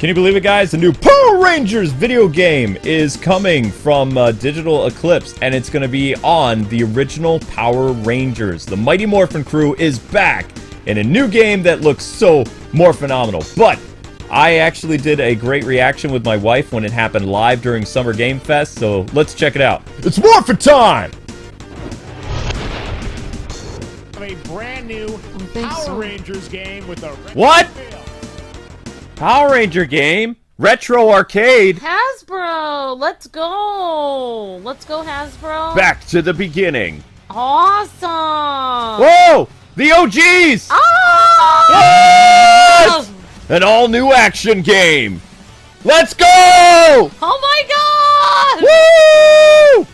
Can you believe it, guys? The new Power Rangers video game is coming from Digital Eclipse, and it's going to be on the original Power Rangers. The Mighty Morphin crew is back in a new game that looks so more phenomenal. But I actually did a great reaction with my wife when it happened live during Summer Game Fest, so let's check it out. It's Morphin time! A brand new Power Rangers game with a what? Power Ranger game? Retro arcade? Hasbro! Let's go! Let's go, Hasbro! Back to the beginning. Awesome! Whoa! The OGs! Oh! What? An all-new action game! Let's go! Oh my god! Woo!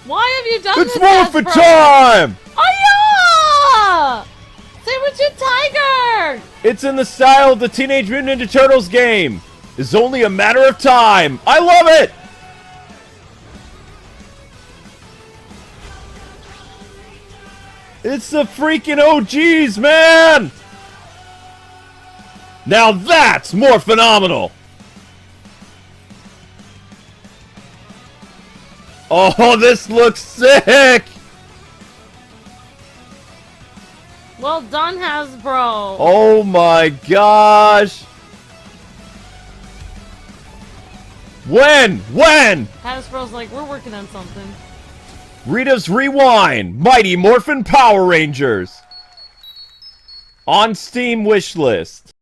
Why have you done It's this, Morphin Hasbro? time! Oh yeah! Saber-tooth tiger! It's in the style of the Teenage Mutant Ninja Turtles game. It's only a matter of time. I love it! It's the freaking OGs, man! Now that's more phenomenal! Oh, this looks sick! Well done, Hasbro! Oh my gosh! When? Hasbro's like, we're working on something. Rita's Rewind! Mighty Morphin Power Rangers! On Steam wishlist.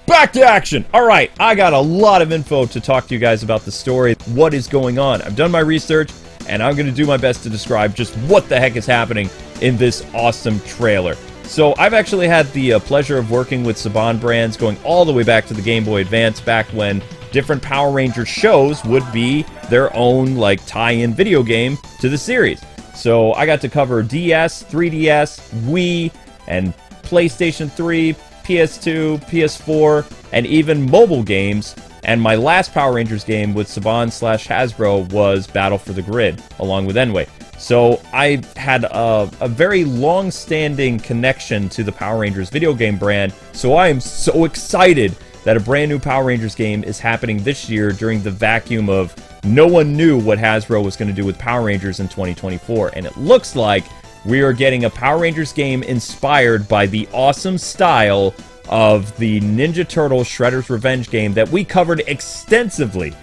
Back to action! Alright, I got a lot of info to talk to you guys about the story. What is going on? I've done my research, and I'm going to do my best to describe just what the heck is happening in this awesome trailer. So I've actually had the pleasure of working with Saban brands going all the way back to the Game Boy Advance, back when different Power Ranger shows would be their own like tie-in video game to the series. So I got to cover DS, 3DS, Wii, and PlayStation 3, PS2, PS4, and even mobile games. And my last Power Rangers game with Saban/Hasbro was Battle for the Grid, along with Enway. So I had a very long-standing connection to the Power Rangers video game brand, so I am so excited that a brand new Power Rangers game is happening this year during the vacuum of no one knew what Hasbro was going to do with Power Rangers in 2024. And it looks like we are getting a Power Rangers game inspired by the awesome style of the Ninja Turtles Shredder's Revenge game that we covered extensively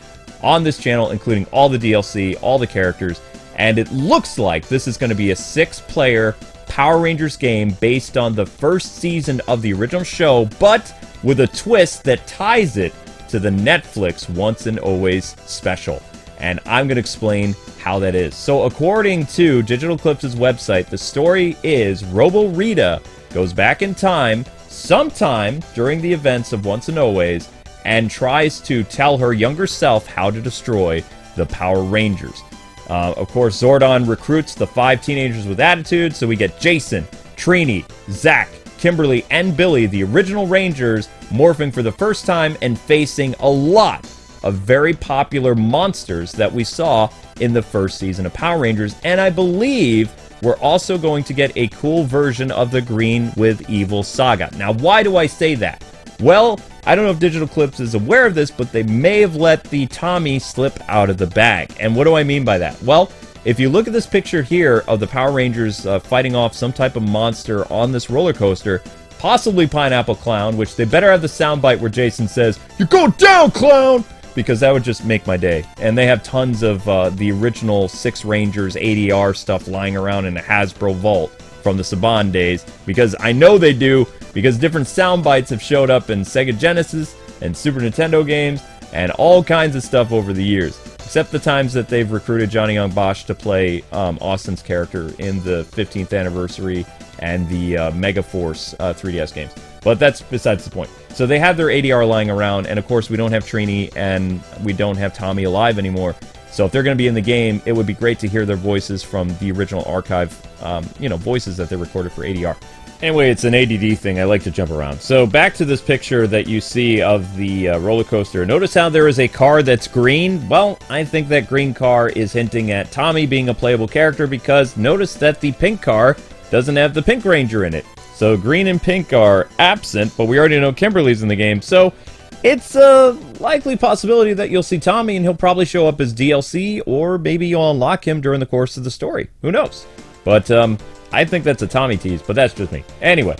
on this channel, including all the DLC, all the characters, and it looks like this is going to be a 6-player Power Rangers game based on the first season of the original show, but with a twist that ties it to the Netflix Once and Always special. And I'm going to explain how that is. So according to Digital Eclipse's website, the story is Robo Rita goes back in time sometime during the events of Once and Always and tries to tell her younger self how to destroy the Power Rangers. Of course, Zordon recruits the 5 teenagers with attitude, so we get Jason, Trini, Zack, Kimberly, and Billy, the original Rangers, morphing for the first time and facing a lot of very popular monsters that we saw in the first season of Power Rangers. And I believe we're also going to get a cool version of the Green with Evil saga. Now, why do I say that? Well, I don't know if Digital Eclipse is aware of this, but they may have let the Tommy slip out of the bag. And what do I mean by that? Well, if you look at this picture here of the Power Rangers fighting off some type of monster on this roller coaster, possibly Pineapple Clown, which they better have the soundbite where Jason says, "You go down, clown!" because that would just make my day. And they have tons of the original 6 Rangers ADR stuff lying around in a Hasbro vault from the Saban days, because I know they do, because different sound bites have showed up in Sega Genesis and Super Nintendo games and all kinds of stuff over the years, except the times that they've recruited Johnny Young Bosch to play Austin's character in the 15th anniversary and the Megaforce 3DS games. But that's besides the point. So they have their ADR lying around, and of course we don't have Trini and we don't have Tommy alive anymore. So if they're going to be in the game, it would be great to hear their voices from the original archive, voices that they recorded for ADR. Anyway, it's an ADD thing. I like to jump around. So back to this picture that you see of the roller coaster. Notice how there is a car that's green? Well, I think that green car is hinting at Tommy being a playable character, because notice that the pink car doesn't have the Pink Ranger in it. So green and pink are absent, but we already know Kimberly's in the game. So it's a likely possibility that you'll see Tommy and he'll probably show up as DLC, or maybe you'll unlock him during the course of the story. Who knows? But I think that's a Tommy tease, but that's just me. Anyway,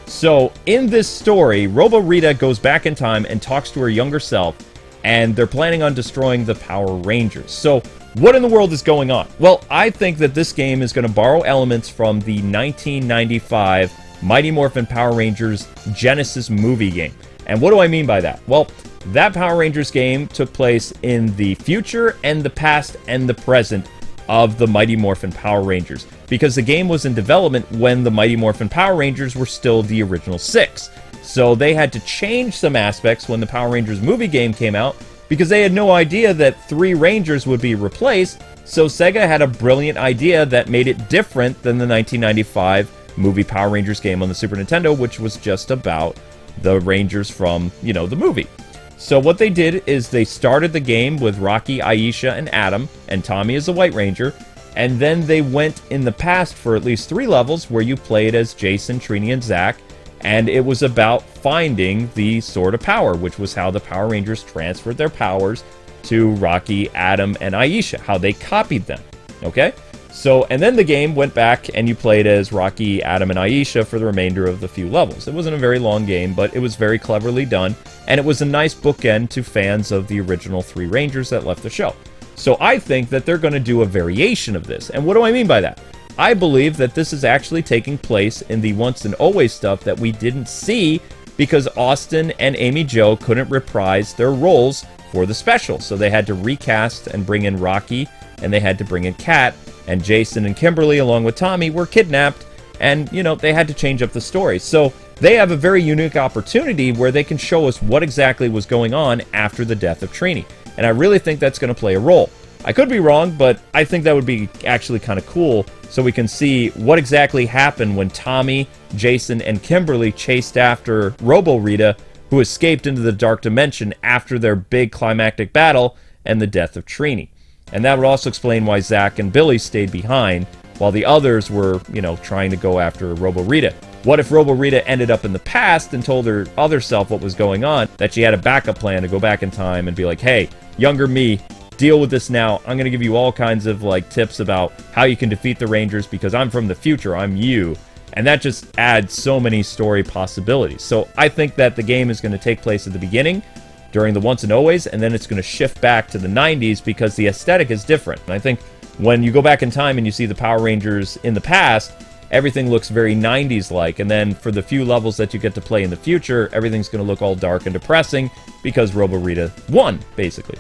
so in this story, Robo Rita goes back in time and talks to her younger self, and they're planning on destroying the Power Rangers. So what in the world is going on? Well, I think that this game is going to borrow elements from the 1995 Mighty Morphin Power Rangers Genesis movie game. And what do I mean by that? Well, that Power Rangers game took place in the future and the past and the present of the Mighty Morphin Power Rangers, because the game was in development when the Mighty Morphin Power Rangers were still the original 6. So they had to change some aspects when the Power Rangers movie game came out, because they had no idea that 3 Rangers would be replaced. So Sega had a brilliant idea that made it different than the 1995 movie Power Rangers game on the Super Nintendo, which was just about the Rangers from, you know, the movie. So what they did is they started the game with Rocky, Aisha, and Adam, and Tommy as the White Ranger, and then they went in the past for at least 3 levels where you played as Jason, Trini, and Zack, and it was about finding the Sword of Power, which was how the Power Rangers transferred their powers to Rocky, Adam, and Aisha, how they copied them, okay? So, and then the game went back and you played as Rocky, Adam, and Aisha for the remainder of the few levels. It wasn't a very long game, but it was very cleverly done, and it was a nice bookend to fans of the original 3 Rangers that left the show. So I think that they're going to do a variation of this. And what do I mean by that? I believe that this is actually taking place in the Once and Always stuff that we didn't see because Austin and Amy Jo couldn't reprise their roles for the special. So they had to recast and bring in Rocky, and they had to bring in Kat, and Jason and Kimberly, along with Tommy, were kidnapped, and, you know, they had to change up the story. So they have a very unique opportunity where they can show us what exactly was going on after the death of Trini. And I really think that's going to play a role. I could be wrong, but I think that would be actually kind of cool, so we can see what exactly happened when Tommy, Jason, and Kimberly chased after Robo Rita, who escaped into the Dark Dimension after their big climactic battle and the death of Trini. And that would also explain why Zack and Billy stayed behind, while the others were, you know, trying to go after Robo Rita. What if Robo Rita ended up in the past and told her other self what was going on, that she had a backup plan to go back in time and be like, hey, younger me, deal with this now. I'm going to give you all kinds of, like, tips about how you can defeat the Rangers because I'm from the future, I'm you. And that just adds so many story possibilities. So I think that the game is going to take place at the beginning, during the Once and Always, and then it's going to shift back to the 90s because the aesthetic is different. And I think when you go back in time and you see the Power Rangers in the past, everything looks very 90s-like. And then for the few levels that you get to play in the future, everything's going to look all dark and depressing because Robo Rita won, basically.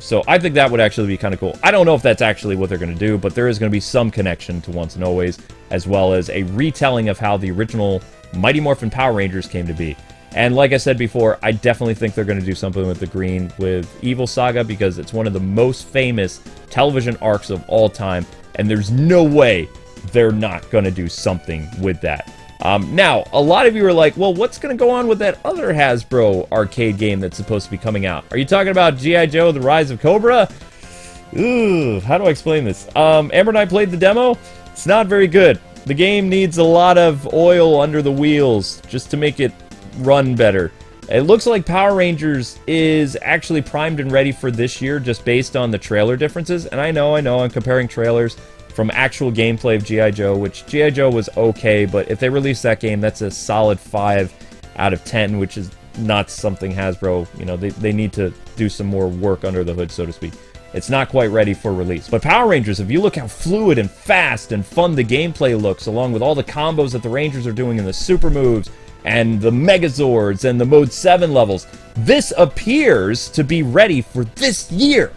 So I think that would actually be kind of cool. I don't know if that's actually what they're going to do, but there is going to be some connection to Once and Always, as well as a retelling of how the original Mighty Morphin Power Rangers came to be. And like I said before, I definitely think they're going to do something with the green with Evil Saga because it's one of the most famous television arcs of all time, and there's no way they're not going to do something with that. Now, a lot of you are like, well, what's going to go on with that other Hasbro arcade game that's supposed to be coming out? Are you talking about G.I. Joe, The Rise of Cobra? Ooh, how do I explain this? Amber and I played the demo. It's not very good. The game needs a lot of oil under the wheels just to make it run better. It looks like Power Rangers is actually primed and ready for this year just based on the trailer differences. And I know, I'm comparing trailers from actual gameplay of G.I. Joe, which G.I. Joe was okay, but if they release that game, that's a solid 5 out of 10, which is not something Hasbro, you know, they need to do some more work under the hood, so to speak. It's not quite ready for release. But Power Rangers, if you look how fluid and fast and fun the gameplay looks, along with all the combos that the Rangers are doing in the super moves, and the Megazords, and the Mode 7 levels, this appears to be ready for this year.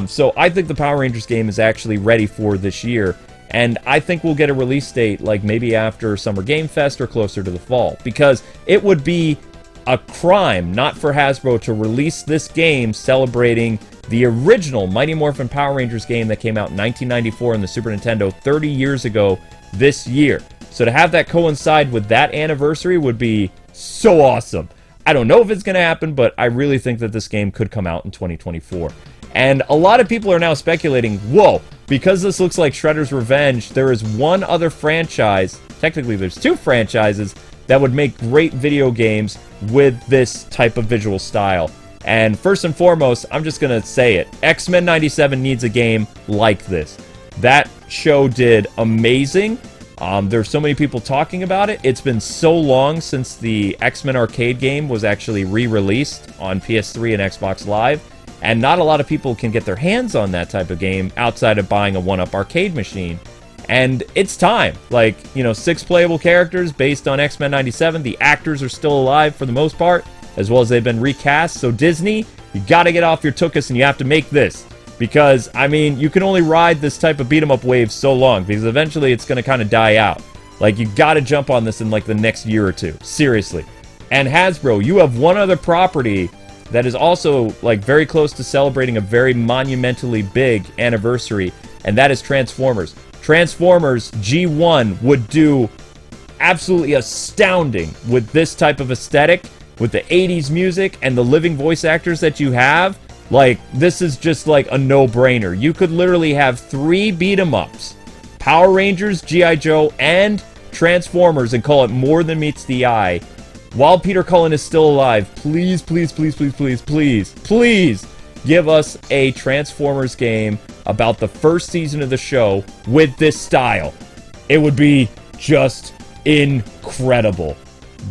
So I think the Power Rangers game is actually ready for this year, and I think we'll get a release date like maybe after Summer Game Fest or closer to the fall, because it would be a crime not for Hasbro to release this game celebrating the original Mighty Morphin Power Rangers game that came out in 1994 on the Super Nintendo 30 years ago this year. So to have that coincide with that anniversary would be so awesome. I don't know if it's going to happen, but I really think that this game could come out in 2024. And a lot of people are now speculating, whoa, because this looks like Shredder's Revenge, there is one other franchise, technically there's 2 franchises, that would make great video games with this type of visual style. And first and foremost, I'm just going to say it, X-Men 97 needs a game like this. That show did amazing. There's so many people talking about it. It's been so long since the X-Men arcade game was actually re-released on PS3 and Xbox Live, and not a lot of people can get their hands on that type of game outside of buying a 1-up arcade machine. And it's time. Like, you know, 6 playable characters based on X-Men 97. The actors are still alive for the most part, as well as they've been recast. So Disney, you gotta get off your tuchus and you have to make this. Because, I mean, you can only ride this type of beat-em-up wave so long, because eventually it's going to kind of die out. Like, you got to jump on this in, like, the next year or 2. Seriously. And Hasbro, you have one other property that is also, like, very close to celebrating a very monumentally big anniversary, and that is Transformers. Transformers G1 would do absolutely astounding with this type of aesthetic, with the 80s music and the living voice actors that you have. Like, this is just like a no-brainer. You could literally have 3 beat-em-ups. Power Rangers, G.I. Joe, and Transformers, and call it More Than Meets the Eye. While Peter Cullen is still alive, please, please, please, please, please, please, please give us a Transformers game about the first season of the show with this style. It would be just incredible.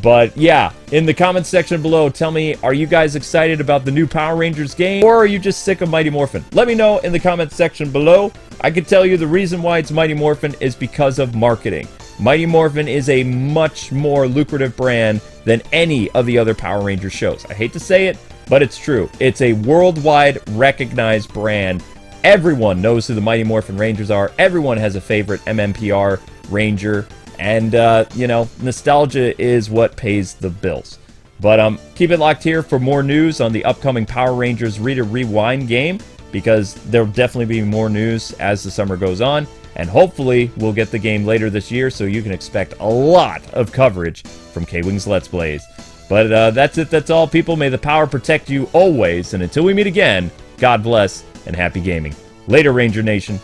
But yeah, in the comments section below, tell me, are you guys excited about the new Power Rangers game, or are you just sick of Mighty Morphin? Let me know in the comments section below. I can tell you the reason why it's Mighty Morphin is because of marketing. Mighty Morphin is a much more lucrative brand than any of the other Power Rangers shows. I hate to say it, but it's true. It's a worldwide recognized brand. Everyone knows who the Mighty Morphin Rangers are. Everyone has a favorite MMPR Ranger. And, you know, nostalgia is what pays the bills. But keep it locked here for more news on the upcoming Power Rangers Rita Rewind game, because there'll definitely be more news as the summer goes on. And hopefully we'll get the game later this year, so you can expect a lot of coverage from KwingsLetsPlays. But that's it. That's all, people. May the power protect you always. And until we meet again, God bless and happy gaming. Later, Ranger Nation.